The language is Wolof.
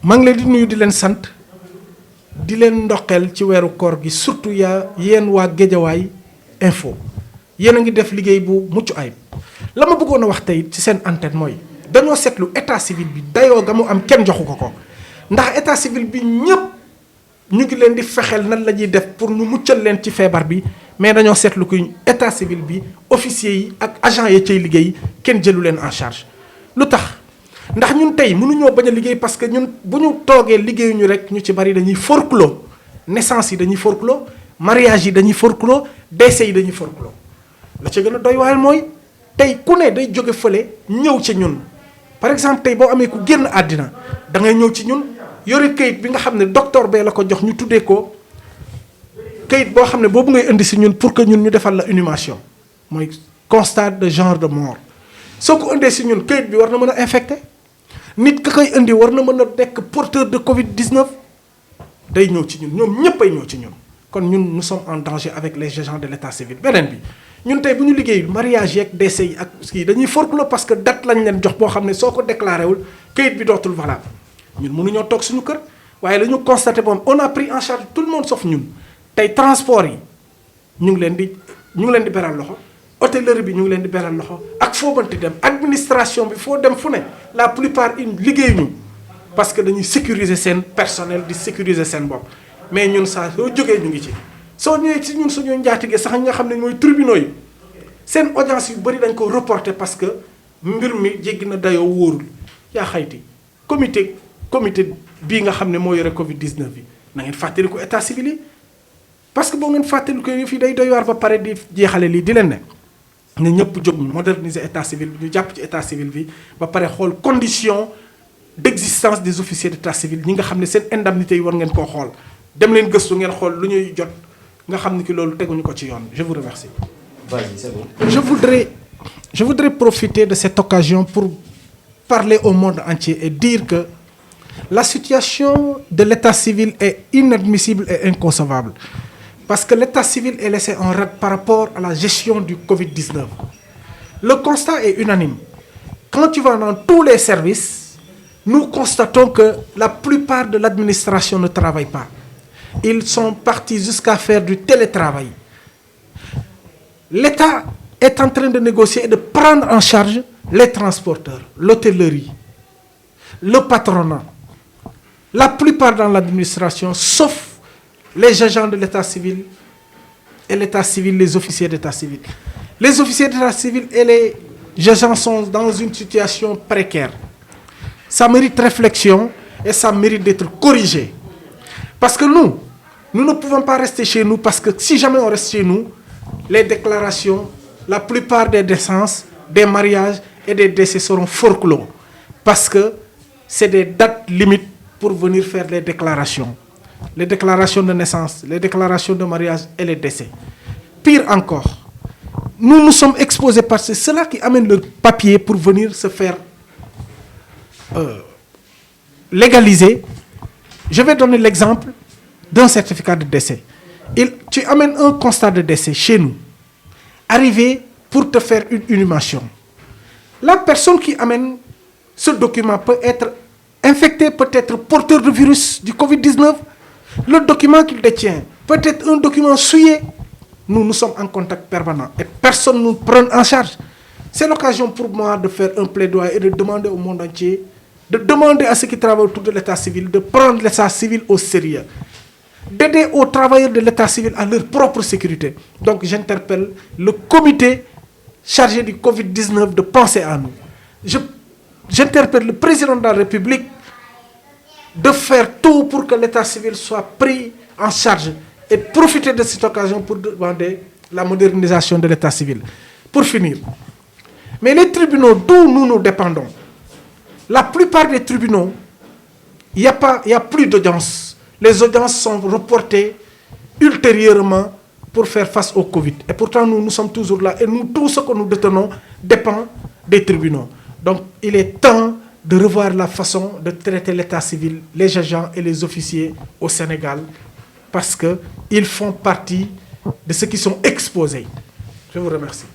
maa ngi leen di nuyu di leen sant di leen ndokkeel ci weeru koor gi surtout yéen waa Guédiawaye info yéen a ngi def liggéey bu mucc ayib la ma bëggoon a wax tey ci seen antenne mooy dañoo seetlu état civil bi dayoo ga mu am kenn joxu ko ndax état civil bi ñëpp ñu ngi leen di fexeel nan la ñuy def pour ñu muccal leen ci feebar bi mais dañoo seetlu ko état civil bi officiers yi ak agents yi cay liggéey kenn jëlu leen en charge lu tax ndax ñun tey mënuñoo bañ a liggéey parce que ñun bu ñu toogee liggéeyuñu rek ñu ci bari dañuy forclos naissance yi dañuy forclos mariage yi dañuy forclos décès yi dañuy forclos la ca gën a doy waar mooy tey ku ne day jóge fële ñëw ci ñun par exemple tey boo amee ku génn àddina da ngay ñëw ci ñun yore kayit bi nga xam ne docteur bee la ko jox ñu tuddee ko kayit boo xam ne boobu ngay indi si ñun pour que ñun ñu defal la inhumation mooy constat de genre de mort soo ko indee si ñun kayit bi war na mën a infecté nit ka koy indi war na mën a nekk porteur de Covid 19 day ñëw ci ñun ñoom ñëpp ay ñëw ci ñun kon ñun nous sommes en danger avec les agents de l'état civil beneen bi ñun tey bu ñu liggéey mariage yeeg décès yi ak kii dañuy forclos parce que date lañ leen jox boo xam ne soo ko déclaré wul kayit bi dootul valable ñun mënuñoo toog suñu kër waaye la ñu constaté moom on a pris en charge tout le monde sauf ñun tey transport yi ñu ngi leen di beral loxo hôtellerie bi ñu ngi leen di beral loxo ak foo mënti dem administration bi foo dem fu ne la plupart liggéey ñu parce que dañuy sécuriser seen personnel di sécuriser seen bopp mais ñun saa soo jógee ñu ngi ci soo ñëwee ci ñun suñu njaatige sax nga xam ne mooy tribunaux yi seen audience yu bëri dañ ko reporter parce que mbir mi jéggi na dayoo wóorul yaa xayti comité bii nga xam ne moo yore Covid 19 bi na ngeen fàttali ko état civil yi parce que boo ngeen fàttali ko fii day doy waar ba pare di jeexale lii di leen ne ñëpp jóg moderniser état civil bi ñu jàpp ci état civil bi ba pare xool condition d'existence des officiers d'état civil ñi nga xam ne seen indemnité yi war ngeen koo xool dem leen gëstu ngeen xool lu ñuy jot nga xam ne ki loolu teguñu ko ci yoon je vous remercie. Vas-y, c'est bon. Je voudrais profiter de cette occasion pour parler au monde entier et dire que la situation de l'état civil est inadmissible et inconcevable. Parce que l'état civil est laissé en rade par rapport à la gestion du Covid-19. Le constat est unanime. Quand tu vas dans tous les services, nous constatons que la plupart de l'administration ne travaille pas. Ils sont partis jusqu'à faire du télétravail. L'État est en train de négocier et de prendre en charge les transporteurs, l'hôtellerie, le patronat. La plupart dans l'administration, sauf les agents de l'état civil et l'état civil, les officiers d'état civil. Les officiers d'état civil et les agents sont dans une situation précaire. Ça mérite réflexion et ça mérite d'être corrigé. Parce que nous ne pouvons pas rester chez nous parce que si jamais on reste chez nous, les déclarations, la plupart des naissances, des mariages et des décès seront forclos. Parce que c'est des dates limites pour venir faire les déclarations. Les déclarations de naissance, les déclarations de mariage et les décès. Pire encore, nous sommes exposés par ceux-là qui amènent leur papier pour venir se faire légaliser. Je vais donner l'exemple d'un certificat de décès. Tu amènes un constat de décès chez nous, arrivé pour te faire une inhumation. La personne qui amène ce document peut être infectée, peut être porteur de virus du Covid-19. Le document qu'il détient peut être un document souillé. Nous sommes en contact permanent et personne ne nous prend en charge. C'est l'occasion pour moi de faire un plaidoyer et de demander au monde entier, de demander à ceux qui travaillent autour de l'état civil de prendre l'état civil au sérieux, d'aider aux travailleurs de l'état civil à leur propre sécurité. Donc j'interpelle le comité chargé du Covid-19 de penser à nous. J'interpelle le président de la République de faire tout pour que l'état civil soit pris en charge et de profiter de cette occasion pour demander la modernisation de l'état civil. Pour finir, mais les tribunaux d'où nous dépendons, la plupart des tribunaux, il n'y a plus d'audience. Les audiences sont reportées ultérieurement pour faire face au Covid. Et pourtant, nous sommes toujours là. Et nous, tout ce que nous détenons dépend des tribunaux. Donc, il est temps de revoir la façon de traiter l'état civil, les agents et les officiers au Sénégal, parce qu'ils font partie de ceux qui sont exposés. Je vous remercie.